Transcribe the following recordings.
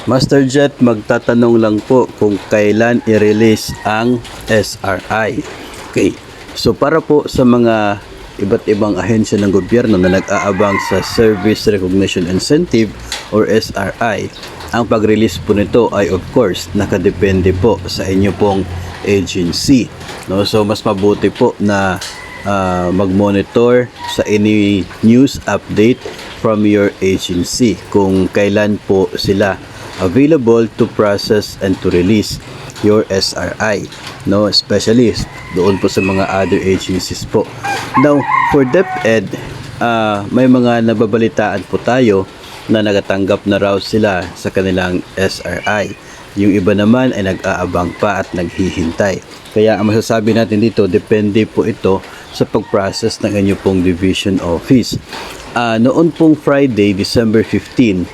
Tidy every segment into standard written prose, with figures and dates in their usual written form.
Master Jet, magtatanong lang po kung kailan i-release ang SRI. Okay. So para po sa mga iba't ibang ahensya ng gobyerno na nag-aabang sa Service Recognition Incentive or SRI, ang pag-release po nito ay of course nakadepende po sa inyo pong agency. No? So mas mabuti po na mag-monitor sa any news update from your agency kung kailan po sila available to process and to release your SRI, no, especially doon po sa mga other agencies po. Now for DepEd, may mga nababalitaan po tayo na nagatanggap na raw sila sa kanilang SRI. Yung iba naman ay nag-aabang pa at naghihintay. Kaya ang masasabi natin dito, depende po ito sa pag-process ng inyo pong division office. Noon pong Friday, December 15,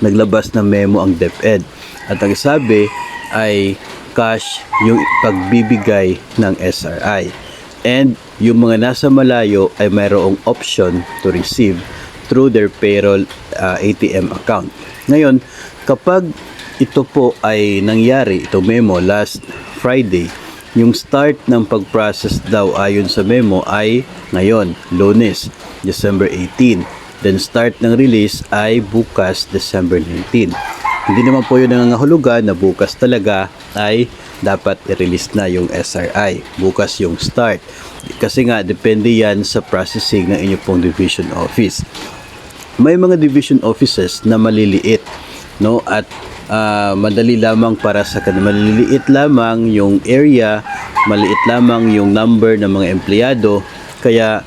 naglabas ng memo ang DepEd. At ang sabi ay cash yung pagbibigay ng SRI. And yung mga nasa malayo ay mayroong option to receive through their payroll ATM account. Ngayon, kapag ito po ay nangyari, ito memo last Friday, yung start ng pag-process daw ayon sa memo ay ngayon, Lunes, December 18. Then start ng release ay bukas, December 19. Hindi naman po yun nangangahulugan na bukas talaga ay dapat i-release na yung SRI. Bukas yung start. Kasi nga, depende yan sa processing ng inyong pong division office. May mga division offices na maliliit, no? At madali lamang para sa kanila. Maliliit lamang yung area, maliit lamang yung number ng mga empleyado. Kaya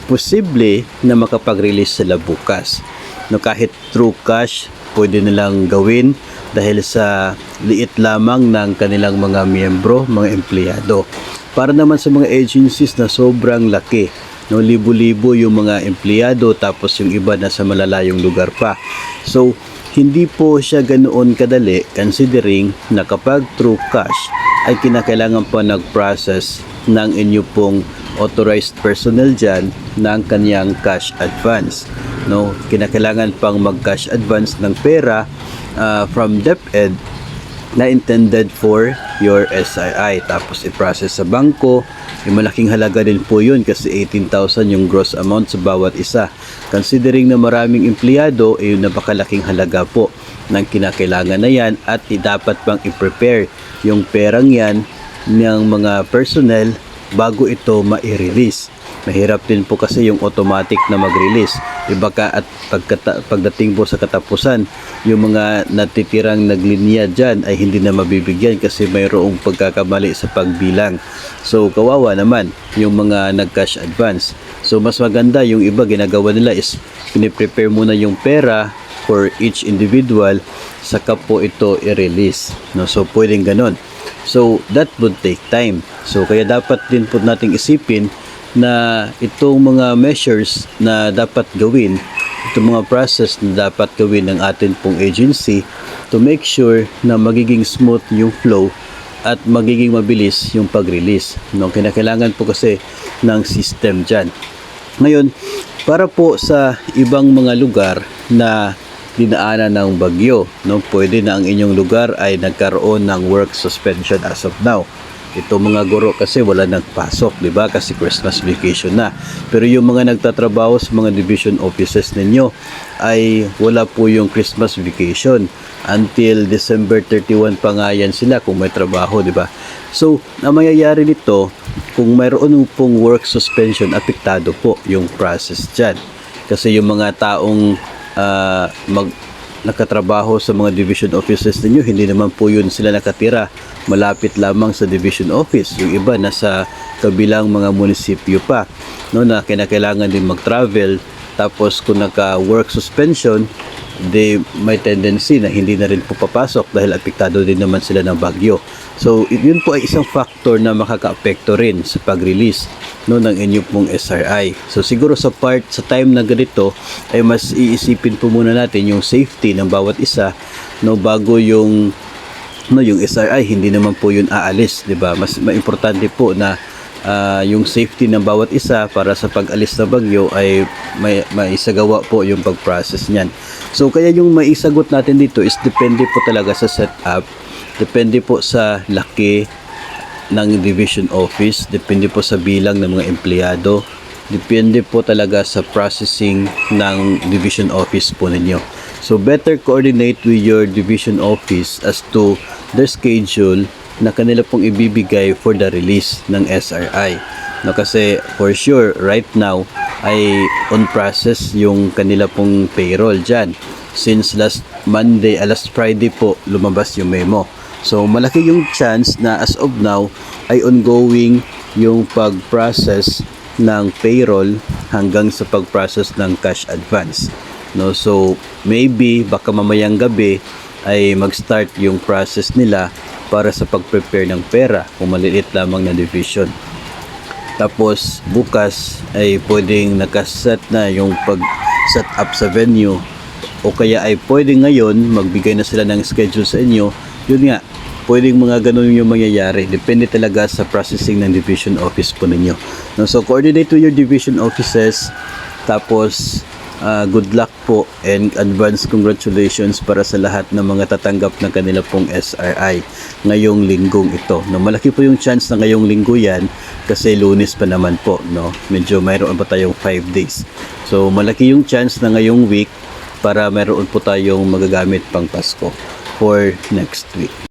posible na makapag-release sila bukas. No, kahit through cash, pwede nilang gawin dahil sa liit lamang ng kanilang mga miyembro, mga empleyado. Para naman sa mga agencies na sobrang laki, no, libo-libo yung mga empleyado tapos yung iba nasa malalayong lugar pa. So, hindi po siya ganoon kadali considering na kapag through cash ay kinakailangan pa nag-process ng inyo pong authorized personnel dyan ng kanyang cash advance. No, kinakailangan pang mag-cash advance ng pera from DepEd na intended for your SII. Tapos i-process sa bangko. Malaking halaga din po yun kasi 18,000 yung gross amount sa bawat isa. Considering na maraming empleyado, napakalaking halaga po ng kinakailangan na yan at dapat pang i-prepare yung perang yan ng mga personnel bago ito ma-release. Mahirap din po kasi yung automatic na mag-release. Iba ka at pagdating po sa katapusan, yung mga natitirang naglinya dyan ay hindi na mabibigyan kasi mayroong pagkakamali sa pagbilang. So kawawa naman yung mga nag-cash advance. So mas maganda yung iba ginagawa nila is piniprepare muna yung pera for each individual saka po ito i-release. No? So pwedeng ganon. So that would take time. So kaya dapat din po nating isipin na itong mga measures na dapat gawin, itong mga process na dapat gawin ng atin pong agency to make sure na magiging smooth yung flow at magiging mabilis yung pag-release. No, kinakailangan po kasi ng system dyan. Ngayon, para po sa ibang mga lugar na dinaanan ng bagyo, no, pwede na ang inyong lugar ay nagkaroon ng work suspension as of now. Ito mga guro kasi wala nagpasok, di ba? Kasi Christmas vacation na. Pero yung mga nagtatrabaho sa mga division offices ninyo ay wala po yung Christmas vacation until December 31 pa nga yan sila kung may trabaho, di ba? So, ang mangyayari nito, kung mayroon pong work suspension, apektado po yung process dyan. Kasi yung mga taong nakatrabaho sa mga division offices ninyo, hindi naman po yun sila nakatira malapit lamang sa division office. Yung iba nasa kabilang mga munisipyo pa, no, na kinakailangan din mag-travel. Tapos kung naka-work suspension, may tendency na hindi na rin po papasok dahil apektado din naman sila ng bagyo. So yun po ay isang factor na makaka-apekto rin sa pag-release, no, ng inyong pong SRI. So siguro sa time na ganito ay mas iisipin po muna natin yung safety ng bawat isa, no, bago yung SRI hindi naman po yun aalis, di ba? Mas importante po na yung safety ng bawat isa para sa pag-alis na bagyo ay maisagawa po yung pag-process niyan. So kaya yung maisagot natin dito is depende po talaga sa setup, depende po sa laki ng division office, depende po sa bilang ng mga empleyado, depende po talaga sa processing ng division office po ninyo. So better coordinate with your division office as to their schedule na kanila pong ibibigay for the release ng SRI. No, kasi for sure right now ay on process yung kanila pong payroll dyan. Since last Monday, last Friday po lumabas yung memo. So malaki yung chance na as of now ay ongoing yung pag-process ng payroll hanggang sa pag-process ng cash advance. No, so maybe baka mamayang gabi ay mag-start yung process nila para sa pag-prepare ng pera kung maliliit lamang na division. Tapos bukas ay pwedeng nakaset na yung pag-set up sa venue, o kaya ay pwedeng ngayon magbigay na sila ng schedule sa inyo. Yun nga, pwedeng mga ganun yung mangyayari. Depende talaga sa processing ng division office po ninyo. No, so coordinate with your division offices. Tapos good luck po and advance congratulations para sa lahat ng mga tatanggap ng kanila pong SRI ngayong linggong ito. No, malaki po yung chance na ngayong linggo yan kasi Lunes pa naman po, no. Medyo mayroon pa tayong 5 days. So malaki yung chance na ngayong week para mayroon po tayong magagamit pang Pasko for next week.